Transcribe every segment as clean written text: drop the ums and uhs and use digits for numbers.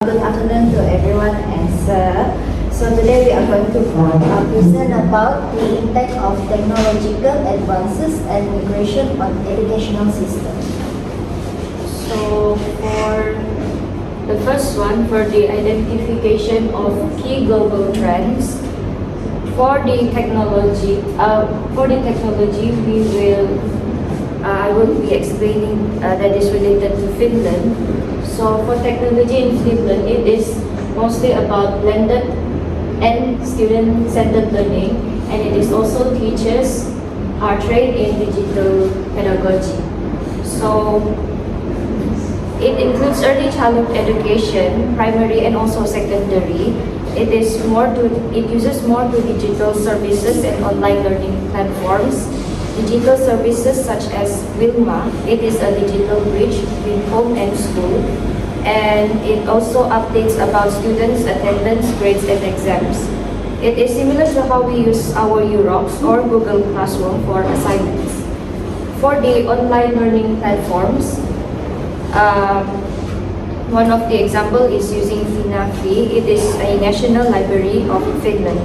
Good afternoon to everyone and sir. So today we are going to present about the impact of technological advances and migration on educational system. So for the first one, for the identification of key global trends, for the technology, I will be explaining that is related to Finland. So for technology in Finland, it is mostly about blended and student-centered learning, and it is also teachers are trained in digital pedagogy. So it includes early childhood education, primary and also secondary. It uses more to digital services and online learning platforms. Digital services such as Wilma, it is a digital bridge between home and school, and it also updates about students' attendance, grades, and exams. It is similar to how we use our Eurox or Google Classroom for assignments. For the online learning platforms, one of the example is using Finafi. It is a national library of Finland.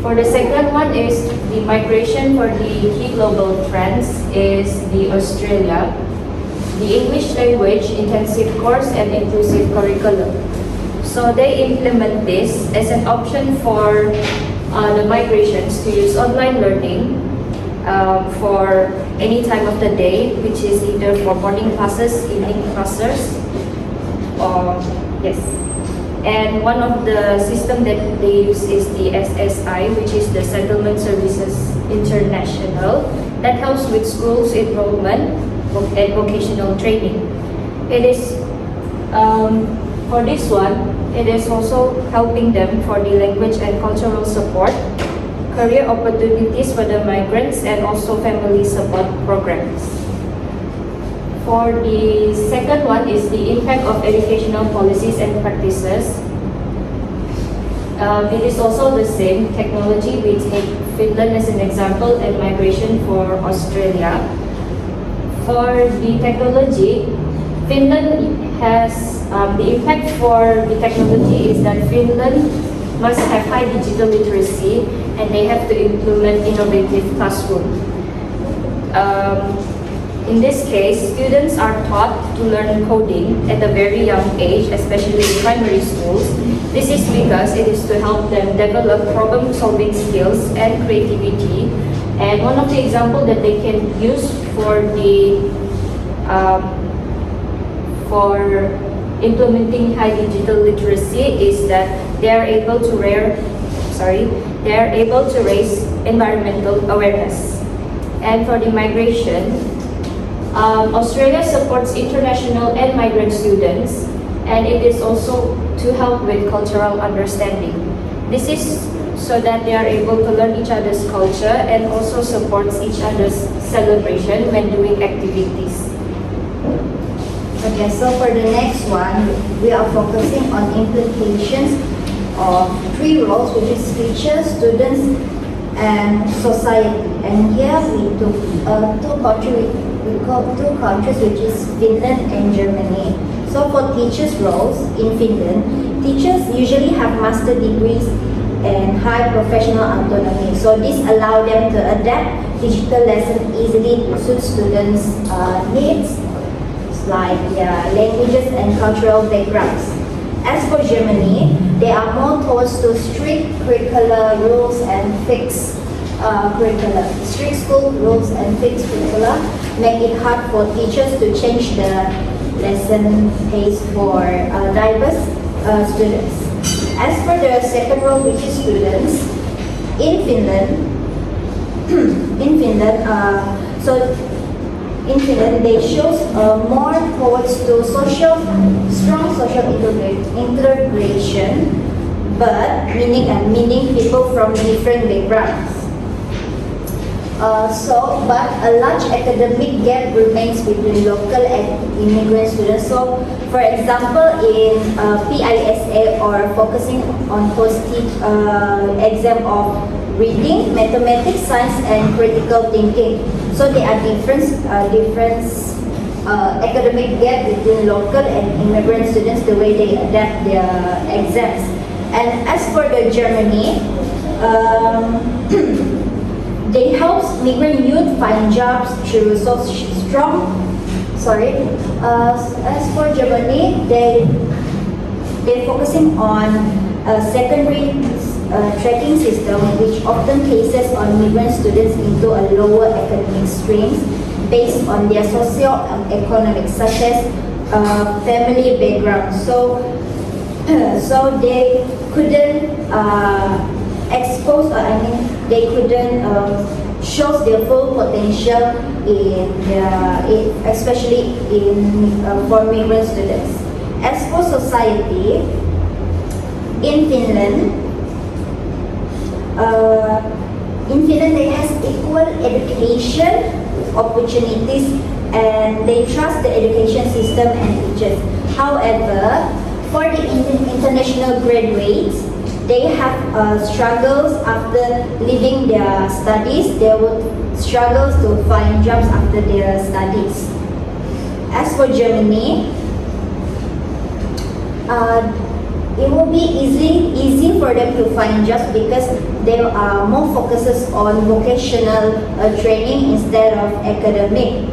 For the second one is the migration for the key global trends is the Australia, the English language intensive course and inclusive curriculum. So they implement this as an option for the migrations to use online learning for any time of the day, which is either for morning classes, evening classes, or yes. And one of the system that they use is the SSI, which is the Settlement Services International, that helps with schools enrollment and vocational training. It is for this one, it is also helping them for the language and cultural support, career opportunities for the migrants, and also family support programs. For the second one is the impact of educational policies and practices. It is also the same technology. We take Finland as an example and migration for Australia. For the technology, Finland has the impact for the technology is that Finland must have high digital literacy and they have to implement innovative classroom. In this case, students are taught to learn coding at a very young age, especially in primary schools. This is because it is to help them develop problem-solving skills and creativity. And one of the examples that they can use for implementing high digital literacy is that they are able to raise environmental awareness. And for the migration, Australia supports international and migrant students, and it is also to help with cultural understanding. This is so that they are able to learn each other's culture and also supports each other's celebration when doing activities. Okay, so for the next one, we are focusing on implications of three roles, which is teachers, students, and society. And here we took two countries, which is Finland and Germany. So for teachers' roles in Finland, teachers usually have master degrees and high professional autonomy. So this allows them to adapt digital lessons easily to suit students' needs, like their languages and cultural backgrounds. As for Germany, they are more towards to strict curricular rules and fixed curricula. Strict school rules and fixed curricula make it hard for teachers to change the lesson pace for diverse students. As for the second role, which is students, in Finland, they show more towards to strong social integration, but meaning people from different backgrounds. But a large academic gap remains between local and immigrant students. So, for example, in PISA or focusing on exam of reading, mathematics, science, and critical thinking. So there are different academic gap between local and immigrant students, the way they adapt their exams. And as for the Germany, they help migrant youth find jobs through as for Germany, they're focusing on a secondary tracking system, which often places on migrant students into a lower academic streams based on their socio-economic, such as family background. So they couldn't they couldn't shows their full potential especially for migrant students. As for society, in Finland, they has equal education opportunities and they trust the education system and teachers. However, for the international graduates, they have struggles after leaving their studies. They would struggle to find jobs after their studies. As for Germany, it will be easy for them to find jobs because there are more focuses on vocational training instead of academic.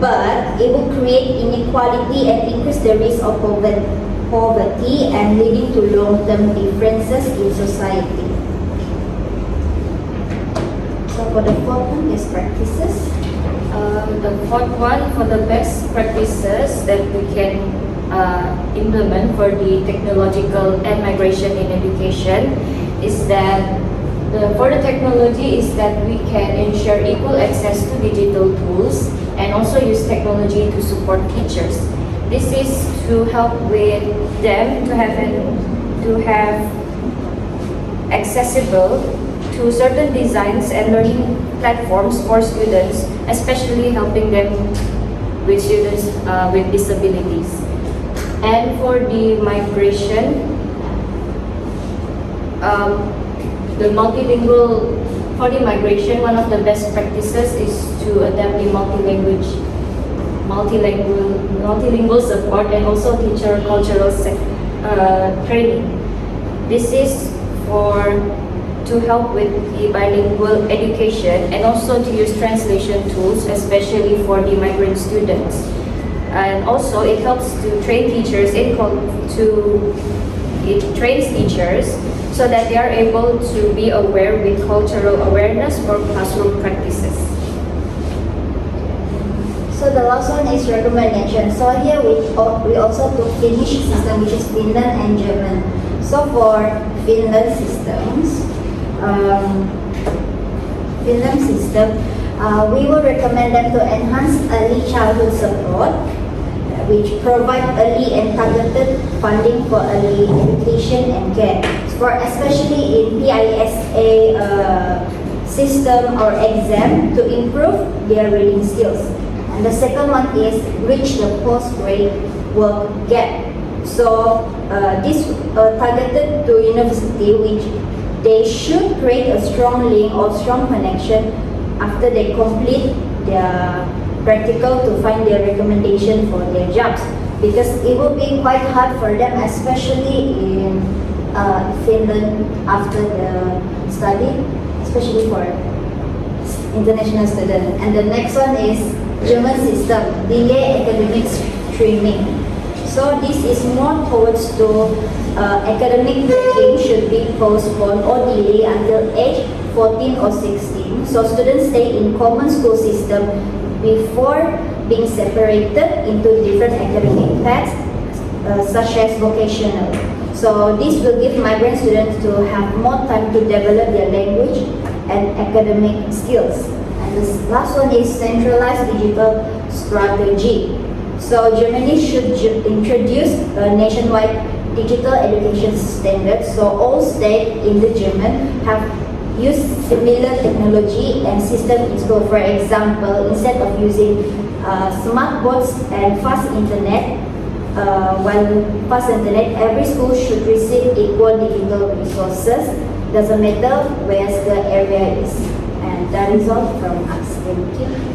But it will create inequality and increase the risk of poverty and leading to long-term differences in society. So for the fourth one is practices. The fourth one, for the best practices that we can implement for the technological and migration in education is that for the technology is that we can ensure equal access to digital tools and also use technology to support teachers. This is to help with them to have accessible to certain designs and learning platforms for students, especially helping them with students with disabilities. And for the migration, for the migration, one of the best practices is to adapt the multilingual support and also teacher cultural training. This is to help with the bilingual education and also to use translation tools, especially for the migrant students. And also it helps to train teachers it trains teachers so that they are able to be aware with cultural awareness for classroom practices. So the last one is recommendation. So here we also took Finnish system, which is Finland and German. So for Finland system, we will recommend them to enhance early childhood support, which provide early and targeted funding for early education and care, for especially in PISA system or exam to improve their reading skills. And the second one is reach the post-grade work gap. So this targeted to university, which they should create a strong link or strong connection after they complete their practical to find their recommendation for their jobs, because it will be quite hard for them, especially in Finland after the study, especially for international students. And the next one is German system, delay academic streaming. So this is more towards to academic tracking should be postponed or delayed until age 14 or 16. So students stay in common school system before being separated into different academic paths, such as vocational. So this will give migrant students to have more time to develop their language and academic skills. And the last one is centralized digital strategy. So Germany should introduce a nationwide digital education standard. So all states in the German have used similar technology and system in school. For example, instead of using smart boards and fast internet, every school should receive equal digital resources. Doesn't matter where the area is. And that is all from us. Thank you.